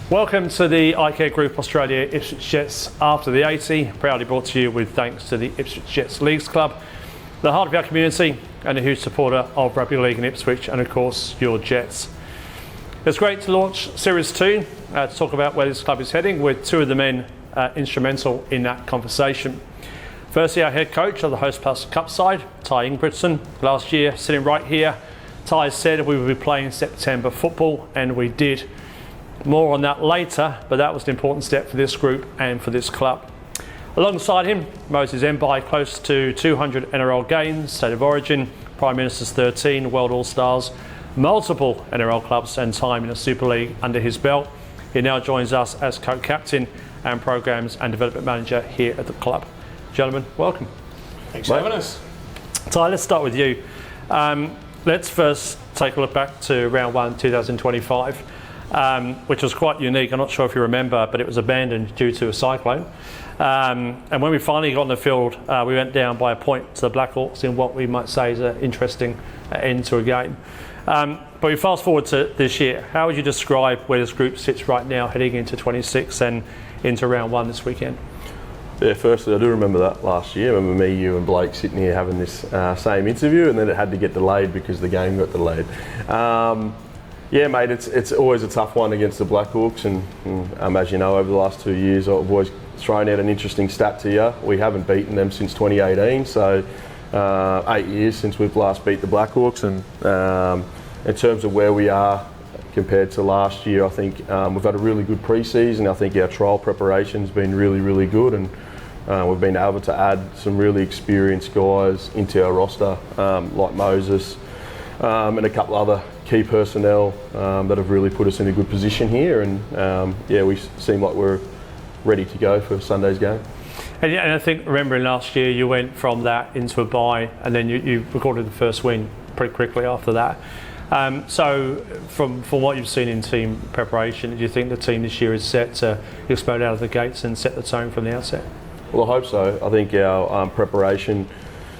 Welcome to the iCare Group Australia Ipswich Jets After the 80, proudly brought to you with thanks to the Ipswich Jets Leagues Club, the heart of our community and a huge supporter of rugby league in Ipswich, and of course your Jets. It's great to launch Series 2 to talk about where this club is heading, with two of the men instrumental in that conversation. Firstly, our head coach of the Hostplus Cup side, Ingebrigtsen. Last year, sitting right here, Ty said we would be playing September football, and we did. More on that later, but that was an important step for this group and for this club. Alongside him, Moses Mbye, close to 200 NRL games, State of Origin, Prime Minister's 13, World All-Stars, multiple NRL clubs and time in the Super League under his belt. He now joins us as co-captain and Programs and Development Manager here at the club. Gentlemen, welcome. Thanks for having us. Ty, let's start with you. Let's first take a look back to round 1, 2025. Which was quite unique. I'm not sure if you remember, but it was abandoned due to a cyclone. And when we finally got on the field, we went down by a point to the Black Hawks in what we might say is an interesting end to a game. But we fast forward to this year. How would you describe where this group sits right now, heading into 26 and into round 1 this weekend? Yeah, firstly, I do remember that last year. I remember me, you and Blake sitting here having this same interview, and then it had to get delayed because the game got delayed. Yeah, mate, it's always a tough one against the Black Hawks, and as you know, over the last 2 years, I've always thrown out an interesting stat to you. We haven't beaten them since 2018, so 8 years since we've last beat the Black Hawks. And in terms of where we are compared to last year, I think we've had a really good pre-season. I think our trial preparation's been really, really good, and we've been able to add some really experienced guys into our roster, like Moses and a couple other key personnel that have really put us in a good position here, and yeah, we seem like we're ready to go for Sunday's game. And I think, remembering last year, you went from that into a bye, and then you recorded the first win pretty quickly after that. So from what you've seen in team preparation, do you think the team this year is set to explode out of the gates and set the tone from the outset? Well, I hope so. I think our preparation,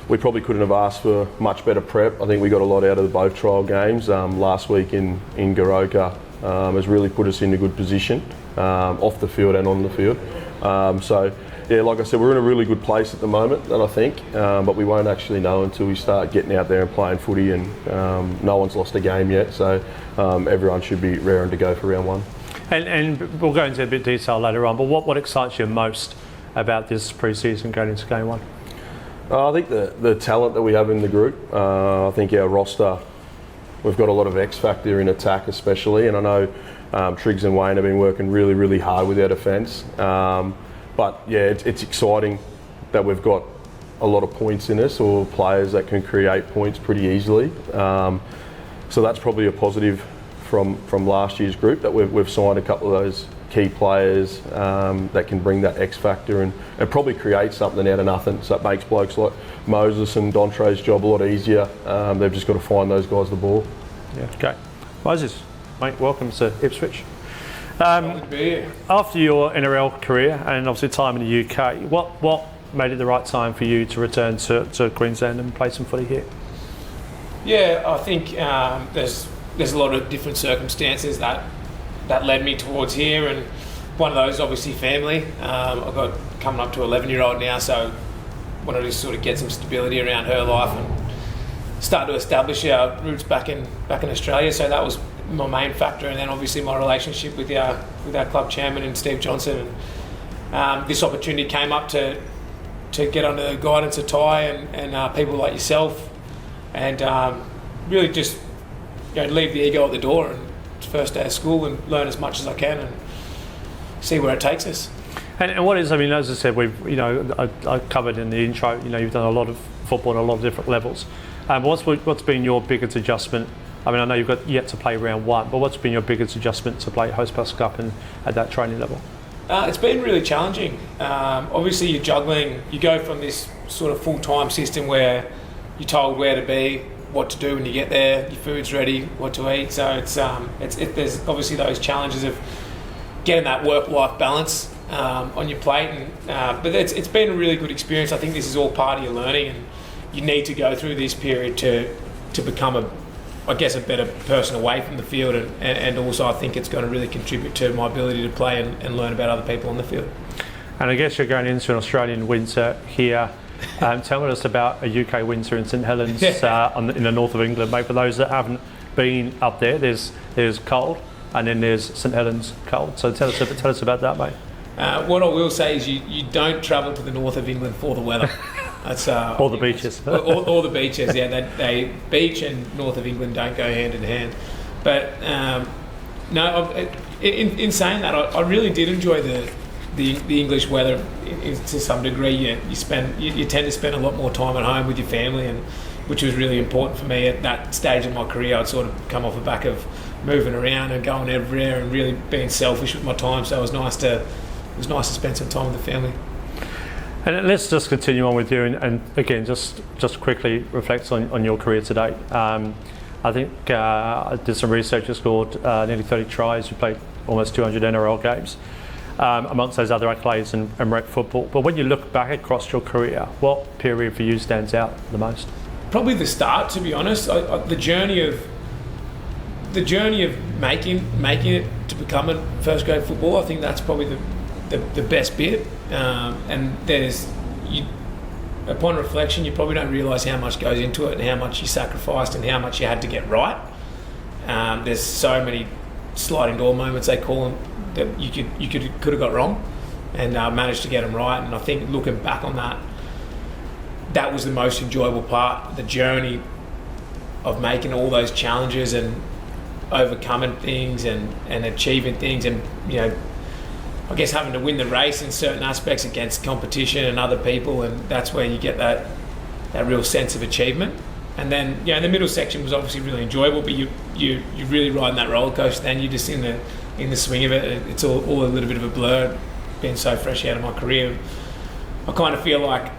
we probably couldn't have asked for much better prep. I think we got a lot out of both trial games. Last week in Goroka has really put us in a good position, off the field and on the field. So, yeah, like I said, we're in a really good place at the moment, and I think, but we won't actually know until we start getting out there and playing footy, and no one's lost a game yet, so everyone should be raring to go for round 1. And we'll go into a bit of detail later on, but what excites you most about this pre-season going into game 1? I think the talent that we have in the group. I think our roster, we've got a lot of X factor in attack especially, and I know Triggs and Wayne have been working really, really hard with our defence. But yeah, it's exciting that we've got a lot of points in us, or players that can create points pretty easily. So that's probably a positive from last year's group, that we've signed a couple of those key players that can bring that X factor and probably create something out of nothing. So it makes blokes like Moses and Dontre's job a lot easier. They've just got to find those guys the ball. Yeah, okay. Moses, mate, welcome to Ipswich. After your NRL career and obviously time in the UK, what made it the right time for you to return to Queensland and play some footy here? Yeah, I think there's a lot of different circumstances that led me towards here, and one of those obviously family. I've got coming up to 11-year-old now, so wanted to sort of get some stability around her life and start to establish our roots back in Australia. So that was my main factor, and then obviously my relationship with our club chairman and Steve Johnson. And this opportunity came up to get under the guidance of Ty and people like yourself, and really just leave the ego at the door, and first day of school, and learn as much as I can and see where it takes us. And what is, I mean, as I said, I covered in the intro, you've done a lot of football at a lot of different levels. What's been your biggest adjustment? I mean, I know you've got yet to play round 1, but what's been your biggest adjustment to play Hostplus Cup and at that training level? It's been really challenging. Obviously, you're juggling. You go from this sort of full-time system where you're told where to be, what to do when you get there, your food's ready, what to eat. So there's obviously those challenges of getting that work-life balance on your plate. But it's been a really good experience. I think this is all part of your learning, and you need to go through this period to become I guess, a better person away from the field, and also I think it's going to really contribute to my ability to play and learn about other people on the field. And I guess you're going into an Australian winter here. Tell us about a UK winter in St Helens in the north of England, mate. For those that haven't been up there, there's cold, and then there's St Helens cold. So tell us about that, mate. What I will say is you don't travel to the north of England for the weather. That's all the beaches. all the beaches, yeah. They beach and north of England don't go hand in hand. But no, in saying that, I really did enjoy the English weather to some degree. You tend to spend a lot more time at home with your family, and which was really important for me at that stage of my career. I'd sort of come off the back of moving around and going everywhere and really being selfish with my time. So it was nice to spend some time with the family. And let's just continue on with you, and again, just quickly reflect on your career to date. I think I did some research. You scored nearly 30 tries. You played almost 200 NRL games, amongst those other accolades and rep football. But when you look back across your career, what period for you stands out the most? Probably the start, to be honest. The journey of making it to become a first grade footballer. I think that's probably the best bit. And upon reflection, you probably don't realise how much goes into it and how much you sacrificed and how much you had to get right. There's so many sliding door moments, they call them, that you could have got wrong, and managed to get them right. And I think looking back on that was the most enjoyable part, the journey of making all those challenges and overcoming things and achieving things, and I guess having to win the race in certain aspects against competition and other people, and that's where you get that real sense of achievement. And then the middle section was obviously really enjoyable, but you're really riding that roller coaster. Then you're just in the swing of it. It's all a little bit of a blur, being so fresh out of my career. I kind of feel like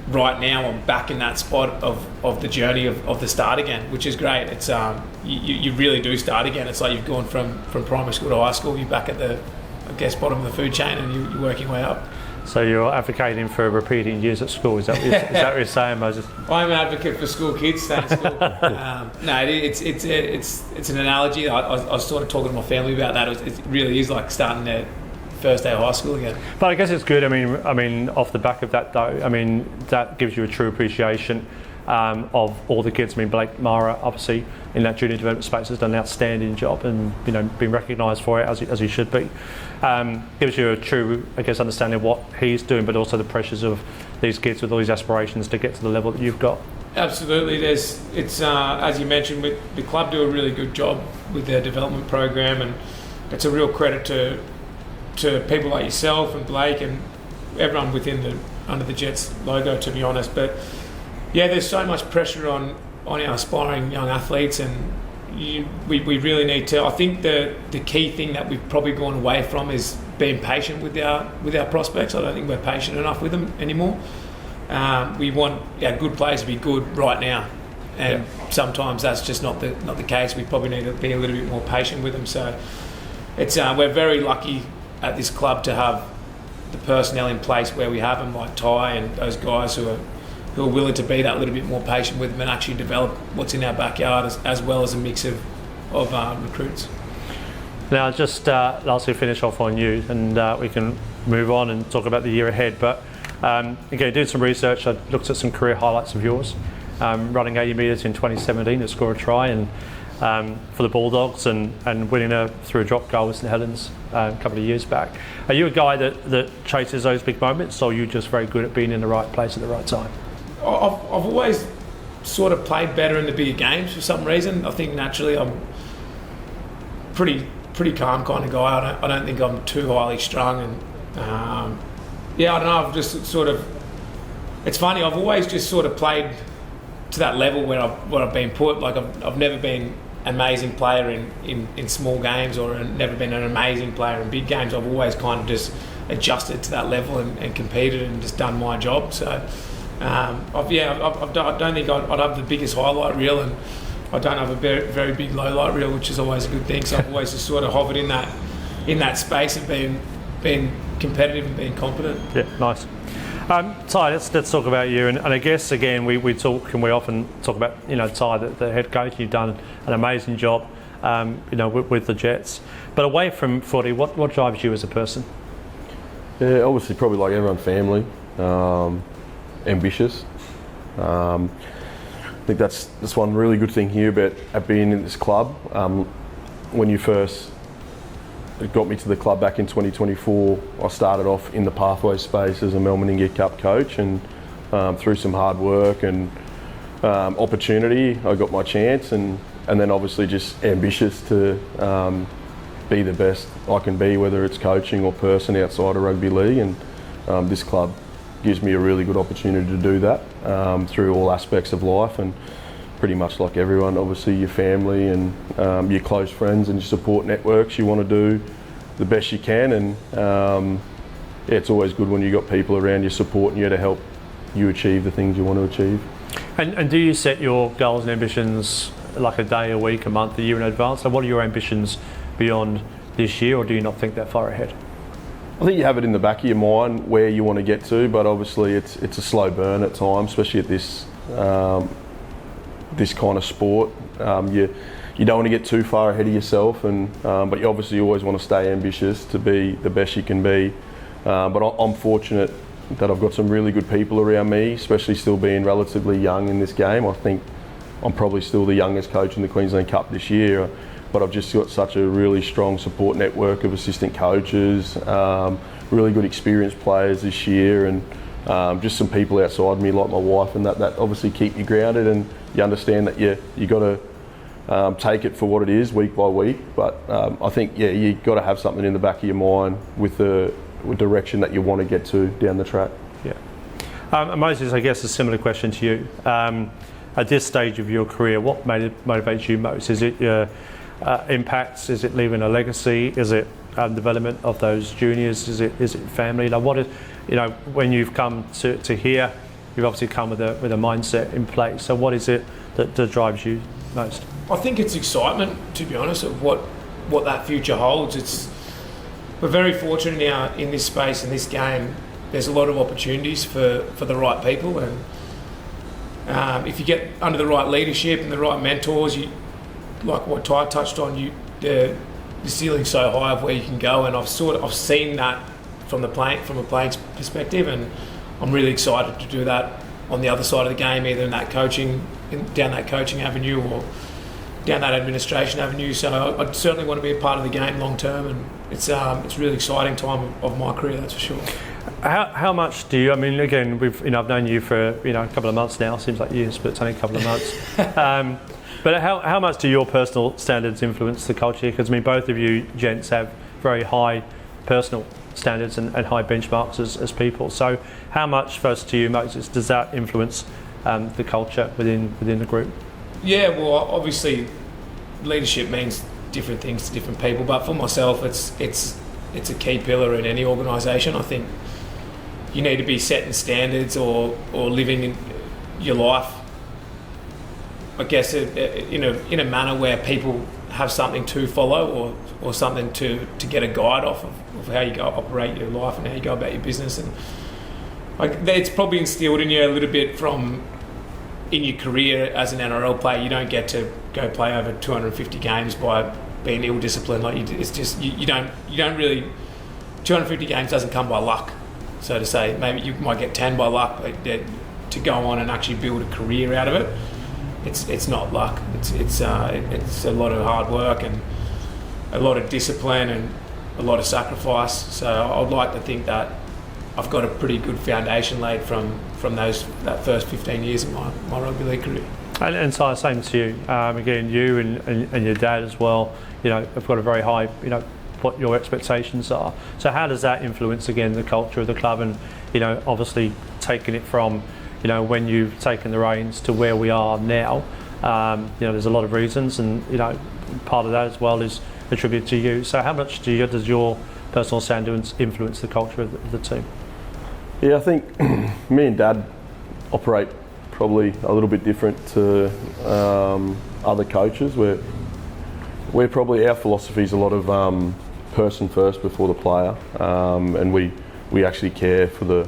right now I'm back in that spot of the journey of the start again, which is great. It's you really do start again. It's like you've gone from primary school to high school. You're back at the, I guess, bottom of the food chain, and you're working your way up. So you're advocating for repeating years at school? Is that what you're saying, Moses? I'm an advocate for school kids staying in school. No, it's an analogy. I was sort of talking to my family about that. It really is like starting their first day of high school again. But I guess it's good. I mean, off the back of that though, that gives you a true appreciation of all the kids. Blake Mara, obviously, in that junior development space, has done an outstanding job and been recognised for it as he should be. Gives you a true, I guess, understanding of what he's doing, but also the pressures of these kids with all these aspirations to get to the level that you've got. Absolutely. It's as you mentioned, the club do a really good job with their development program, and it's a real credit to people like yourself and Blake and everyone under the Jets logo, to be honest. But yeah, there's so much pressure on our aspiring young athletes, and we really need to. I think the key thing that we've probably gone away from is being patient with our prospects. I don't think we're patient enough with them anymore. We want our good players to be good right now, and sometimes that's just not the case. We probably need to be a little bit more patient with them. So it's we're very lucky at this club to have the personnel in place where we have them, like Ty and those guys who are willing to be that little bit more patient with them and actually develop what's in our backyard, as well as a mix of recruits. Now, just lastly, finish off on you, and we can move on and talk about the year ahead. But again, doing some research, I looked at some career highlights of yours, running 80 metres in 2017 to score a try, and for the Bulldogs, and winning through a drop goal with St Helens a couple of years back. Are you a guy that chases those big moments, or are you just very good at being in the right place at the right time? I've always sort of played better in the bigger games for some reason. I think naturally I'm pretty calm kind of guy. I don't think I'm too highly strung, and I don't know. I've just sort of. It's funny. I've always just sort of played to that level where I've been put. Like I've never been an amazing player in small games, or never been an amazing player in big games. I've always kind of just adjusted to that level and competed and just done my job. So. I don't think I'd have the biggest highlight reel, and I don't have a very, very big low light reel, which is always a good thing. So I've always just sort of hovered in that space of being competitive and being competent. Yeah, nice. Ty, let's talk about you, and I guess again we often talk about Ty, the head coach. You've done an amazing job, with the Jets. But away from footy, what drives you as a person? Yeah, obviously probably like everyone, family, ambitious. I think that's one really good thing here about being in this club. When you first got me to the club back in 2024, I started off in the pathway space as a Melbourne Ingebrigtsen Cup coach, and through some hard work and opportunity, I got my chance, and then obviously just ambitious to be the best I can be, whether it's coaching or person outside of rugby league, and this club gives me a really good opportunity to do that through all aspects of life, and pretty much like everyone, obviously your family and your close friends and your support networks, you want to do the best you can, and it's always good when you've got people around you supporting you to help you achieve the things you want to achieve. And do you set your goals and ambitions like a day, a week, a month, a year in advance? So what are your ambitions beyond this year, or do you not think that far ahead? I think you have it in the back of your mind where you want to get to, but obviously it's a slow burn at times, especially at this kind of sport. You don't want to get too far ahead of yourself, but you obviously always want to stay ambitious to be the best you can be. But I'm fortunate that I've got some really good people around me, especially still being relatively young in this game. I think I'm probably still the youngest coach in the Queensland Cup this year, but I've just got such a really strong support network of assistant coaches, really good experienced players this year, and just some people outside me like my wife, and that obviously keep you grounded, and you understand that you got to take it for what it is week by week. But I think you got to have something in the back of your mind with the direction that you want to get to down the track. Yeah. Moses, I guess a similar question to you. At this stage of your career, what motivates you most? Is it your impacts? Is it leaving a legacy? Is it development of those juniors? Is it family? Like what is, when you've come to here, you've obviously come with a mindset in place. So what is it that drives you most? I think it's excitement, to be honest, of what that future holds. We're very fortunate now in this space, in this game. There's a lot of opportunities for the right people, and if you get under the right leadership and the right mentors, you, like what Ty touched on, the ceiling's so high of where you can go, and I've seen that from a playing perspective, and I'm really excited to do that on the other side of the game, either down that coaching avenue or down that administration avenue. So I certainly want to be a part of the game long term, and it's a really exciting time of my career, that's for sure. How much do you? I mean, again, I've known you for a couple of months now. Seems like years, but it's only a couple of months. But how much do your personal standards influence the culture? Because both of you gents have very high personal standards and high benchmarks as people. So how much, first to you, Moses, does that influence the culture within the group? Yeah, well, obviously, leadership means different things to different people. But for myself, it's a key pillar in any organisation. I think you need to be setting standards or living in your life, I guess, in a manner where people have something to follow or something to get a guide off of how you go operate your life and how you go about your business. And it's probably instilled in you a little bit in your career as an NRL player. You don't get to go play over 250 games by being ill-disciplined. It's just you don't really. 250 games doesn't come by luck, so to say. Maybe you might get 10 by luck, but to go on and actually build a career out of it, it's not luck. It's a lot of hard work and a lot of discipline and a lot of sacrifice. So I'd like to think that I've got a pretty good foundation laid from that first 15 years of my rugby league career. And so same to you. Again, you and your dad as well. Have got a very high. What your expectations are. So how does that influence again the culture of the club, and obviously taking it from when you've taken the reins to where we are now. There's a lot of reasons, and part of that as well is attributed to you. So how much does your personal standards influence the culture of the team? Yeah, I think me and Dad operate probably a little bit different to other coaches. We're probably, our philosophy is a lot of person first before the player, and we actually care for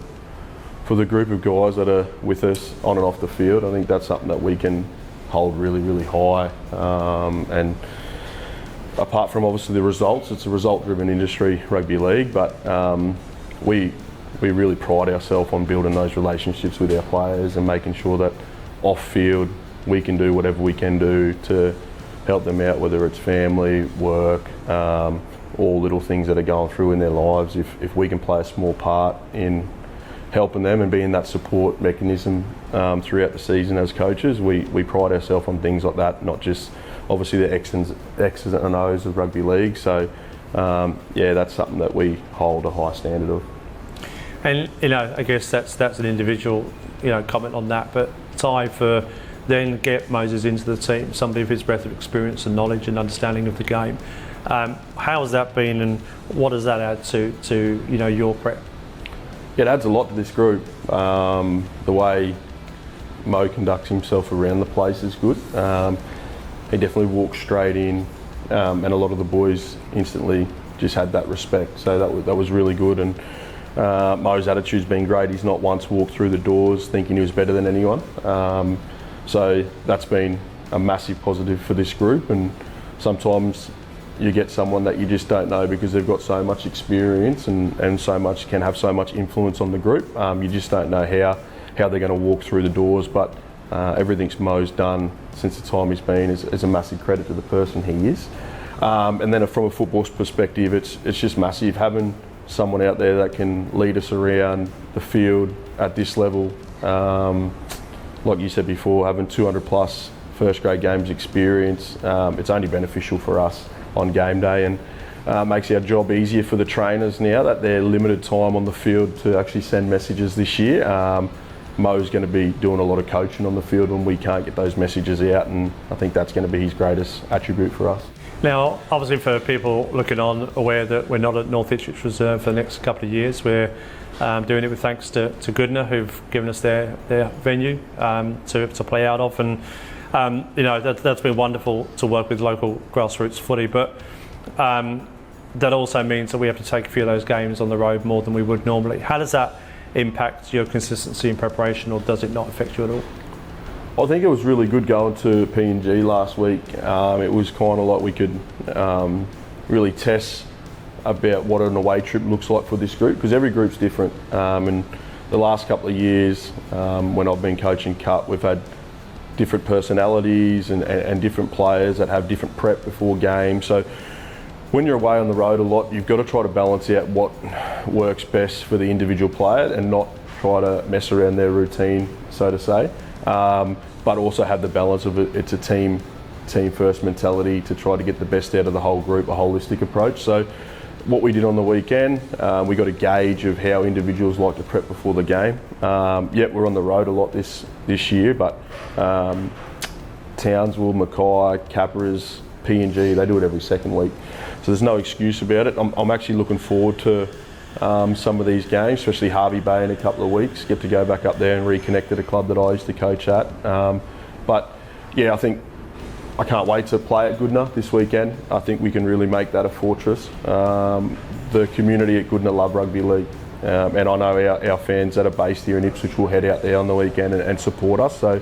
for the group of guys that are with us on and off the field, I think that's something that we can hold really, really high. And apart from obviously the results, it's a result-driven industry, rugby league, but we really pride ourselves on building those relationships with our players and making sure that off-field we can do whatever we can do to help them out, whether it's family, work, all little things that are going through in their lives. If we can play a small part in helping them and being that support mechanism throughout the season as coaches, we pride ourselves on things like that, not just obviously the X's and O's of rugby league. So that's something that we hold a high standard of. And I guess that's an individual comment on that, but Ty, for then get Moses into the team, somebody with his breadth of experience and knowledge and understanding of the game, how has that been, and what does that add to your prep? It adds a lot to this group. The way Mo conducts himself around the place is good. He definitely walks straight in, and a lot of the boys instantly just had that respect. So that was really good. And Mo's attitude's been great. He's not once walked through the doors thinking he was better than anyone. So that's been a massive positive for this group. And sometimes you get someone that you just don't know because they've got so much experience and can have so much influence on the group. You just don't know how they're going to walk through the doors. But everything Mo's done since the time he's been is a massive credit to the person he is. And then from a football perspective, it's just massive having someone out there that can lead us around the field at this level. Like you said before, having 200 plus first grade games experience, it's only beneficial for us on game day, and makes our job easier for the trainers now that they're limited time on the field to actually send messages this year. Mo's going to be doing a lot of coaching on the field when we can't get those messages out, and I think that's going to be his greatest attribute for us. Now, obviously for people looking on, aware that we're not at North Ipswich Reserve for the next couple of years, we're doing it with thanks to Goodna, who've given us their venue to play out of, and that's been wonderful to work with local grassroots footy, but that also means that we have to take a few of those games on the road more than we would normally. How does that impact your consistency in preparation, or does it not affect you at all? I think it was really good going to PNG last week. It was kind of like we could really test about what an away trip looks like for this group, because every group's different. And the last couple of years, when I've been coaching Cup, we've had different personalities and different players that have different prep before games. So when you're away on the road a lot, you've got to try to balance out what works best for the individual player and not try to mess around their routine, so to say. But also have the balance of it's a team first mentality to try to get the best out of the whole group, a holistic approach. So what we did on the weekend, we got a gauge of how individuals like to prep before the game. We're on the road a lot this year, but Townsville, Mackay, Capras, PNG, they do it every second week. So there's no excuse about it. I'm actually looking forward to some of these games, especially Hervey Bay in a couple of weeks. Get to go back up there and reconnect at a club that I used to coach at. I think I can't wait to play at Goodna this weekend. I think we can really make that a fortress. The community at Goodna love rugby league, and I know our fans that are based here in Ipswich will head out there on the weekend and support us. So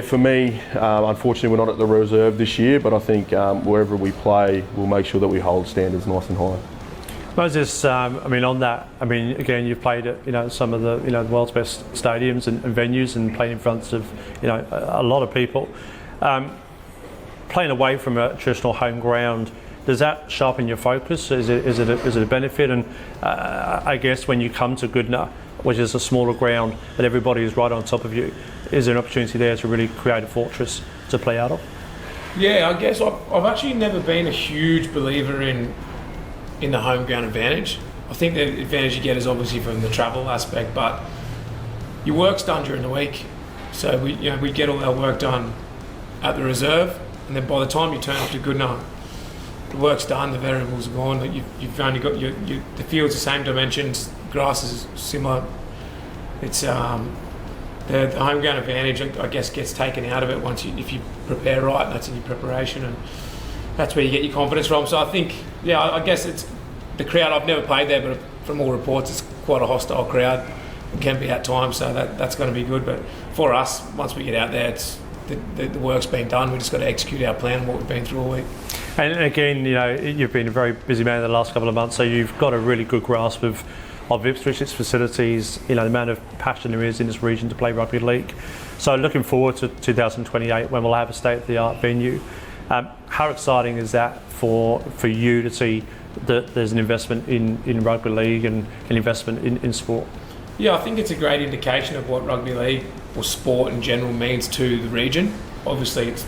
for me, unfortunately we're not at the reserve this year, but I think wherever we play, we'll make sure that we hold standards nice and high. Moses, on that, again, you've played at some of the world's best stadiums and venues, and played in front of a lot of people. Playing away from a traditional home ground, does that sharpen your focus? Is it a benefit? And I guess when you come to Goodna, which is a smaller ground, but everybody is right on top of you, is there an opportunity there to really create a fortress to play out of? Yeah, I guess I've actually never been a huge believer in the home ground advantage. I think the advantage you get is obviously from the travel aspect, but your work's done during the week. So we get all our work done at the reserve, and then by the time you turn up to Goodna, the work's done, the variables are gone. You've only got the field's the same dimensions, grass is similar. It's the home ground advantage, I guess, gets taken out of it if you prepare right, and that's in your preparation, and that's where you get your confidence from. So I think, I guess it's the crowd. I've never played there, but from all reports, it's quite a hostile crowd. can be at times, so that's going to be good. But for us, once we get out there, it's the work's been done. We just got to execute our plan and what we've been through all week. And again, you've been a very busy man in the last couple of months, so you've got a really good grasp of Ipswich, its facilities, the amount of passion there is in this region to play rugby league. So looking forward to 2028 when we'll have a state-of-the-art venue. How exciting is that for you to see that there's an investment in rugby league and an investment in sport? Yeah, I think it's a great indication of what rugby league or sport in general means to the region. Obviously, it's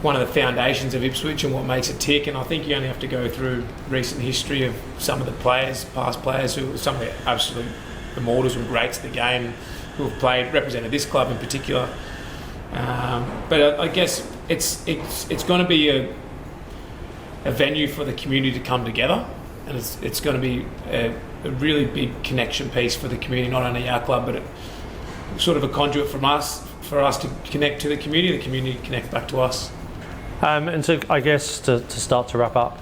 one of the foundations of Ipswich and what makes it tick, and I think you only have to go through recent history of some of the players, past players, who some of the absolute immortals and greats of the game who have represented this club in particular. But I guess it's going to be a venue for the community to come together, and it's going to be a really big connection piece for the community, not only our club, but sort of a conduit for us to connect to the community connect back to us. And so I guess to start to wrap up,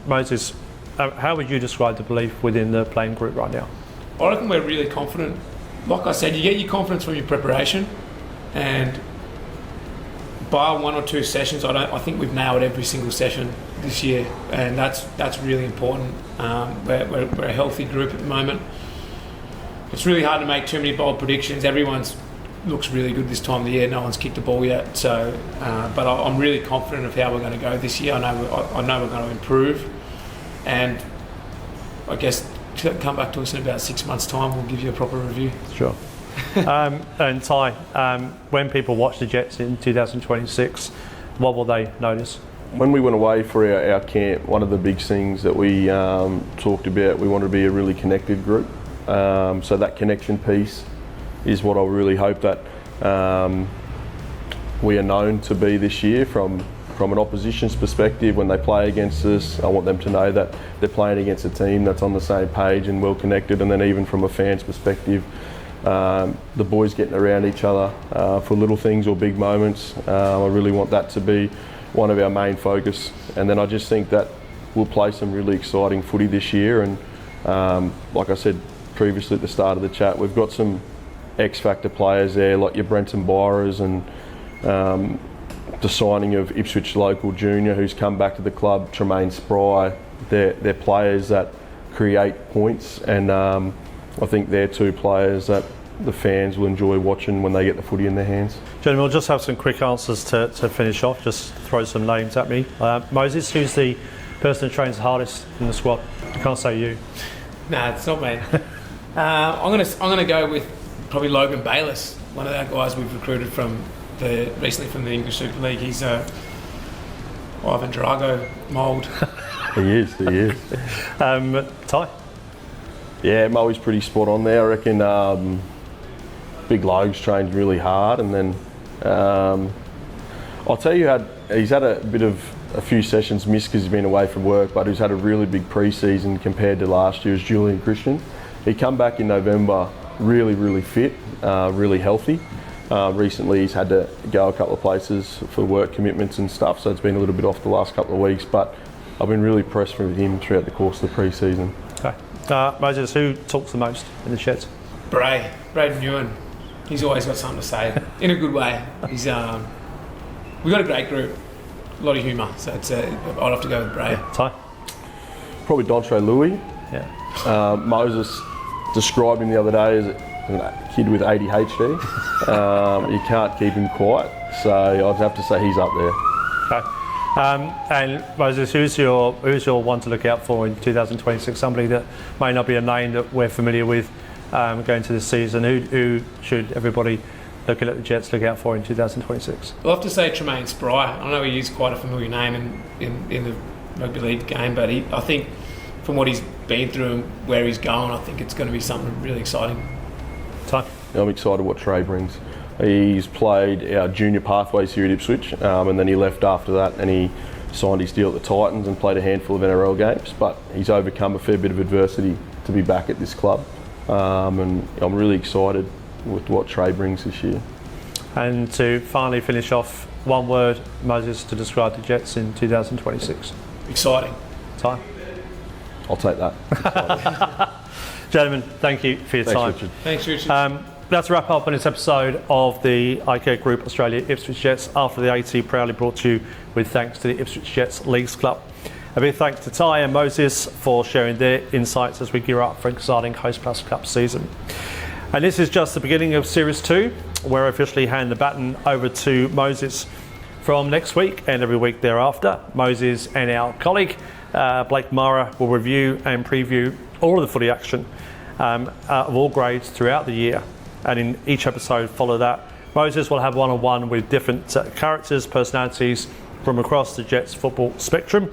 Moses, how would you describe the belief within the playing group right now? I reckon we're really confident. Like I said, you get your confidence from your preparation, and by one or two sessions, I think we've nailed every single session this year, and that's really important. We're a healthy group at the moment. It's really hard to make too many bold predictions. Everyone's looks really good this time of the year. No one's kicked the ball yet, so but I'm really confident of how we're going to go this year. I know we're going to improve, and I guess come back to us in about 6 months' time. We'll give you a proper review. Sure. And Ty, when people watch the Jets in 2026, what will they notice? When we went away for our camp, one of the big things that we talked about, we wanted to be a really connected group. So that connection piece is what I really hope that we are known to be this year from an opposition's perspective. When they play against us, I want them to know that they're playing against a team that's on the same page and well connected. And then even from a fan's perspective, the boys getting around each other for little things or big moments. I really want that to be one of our main focus. And then I just think that we'll play some really exciting footy this year. And like I said previously at the start of the chat, we've got some X-factor players there, like your Brenton Byers and the signing of Ipswich local junior who's come back to the club, Tremaine Spry. They're players that create points, and I think they're two players that the fans will enjoy watching when they get the footy in their hands. Gentlemen, we'll just have some quick answers to finish off. Just throw some names at me. Moses, who's the person who trains the hardest in the squad? I can't say you. Nah, it's not me. I'm gonna go with probably Logan Bayliss, one of our guys we've recruited recently from the English Super League. He's a Ivan Drago mould. He is. Ty? Yeah, Moe's pretty spot on there. I reckon Big Logs trains really hard, and then I'll tell you, he's had a few sessions missed because he's been away from work, but who's had a really big pre-season compared to last year is Julian Christian. He come back in November really fit, really healthy. Recently he's had to go a couple of places for work commitments and stuff, so it's been a little bit off the last couple of weeks, but I've been really impressed with him throughout the course of the pre-season. Okay. Moses, who talks the most in the Sheds? Braden Ewan. He's always got something to say, in a good way. We've got a great group, a lot of humour, so I'd have to go with Bray. Yeah. Ty? Probably Dontre Louis. Yeah. Moses described him the other day as a kid with ADHD. You can't keep him quiet, so I'd have to say he's up there. Okay. And Moses, who's your one to look out for in 2026? Somebody that may not be a name that we're familiar with going to this season. Who should everybody looking at the Jets look out for in 2026? I'll have to say Tremaine Spry. I know he is quite a familiar name in the rugby league game, but I think from what he's been through and where he's going, I think it's going to be something really exciting. Ty? I'm excited what Trey brings. He's played our junior pathways here at Ipswich, and then he left after that and he signed his deal at the Titans and played a handful of NRL games, but he's overcome a fair bit of adversity to be back at this club, and I'm really excited with what Trey brings this year. And to finally finish off, one word, Moses, to describe the Jets in 2026. Exciting. Ty? I'll take that. Gentlemen, thank you for your time. Richard. Thanks, Richard. That's a wrap up on this episode of the iCare Group Australia Ipswich Jets after the 80, proudly brought to you with thanks to the Ipswich Jets Leagues Club. A big thanks to Ty and Moses for sharing their insights as we gear up for an exciting Hostplus Cup season. And this is just the beginning of Series 2, where I officially hand the baton over to Moses from next week and every week thereafter. Moses and our colleague, Blake Mara, will review and preview all of the footy action of all grades throughout the year. And in each episode follow that, Moses will have one-on-one with different characters, personalities from across the Jets football spectrum,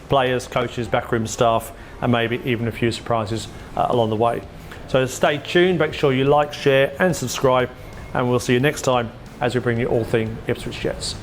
players, coaches, backroom staff, and maybe even a few surprises along the way. So stay tuned, make sure you like, share and subscribe, and we'll see you next time as we bring you all things Ipswich Jets.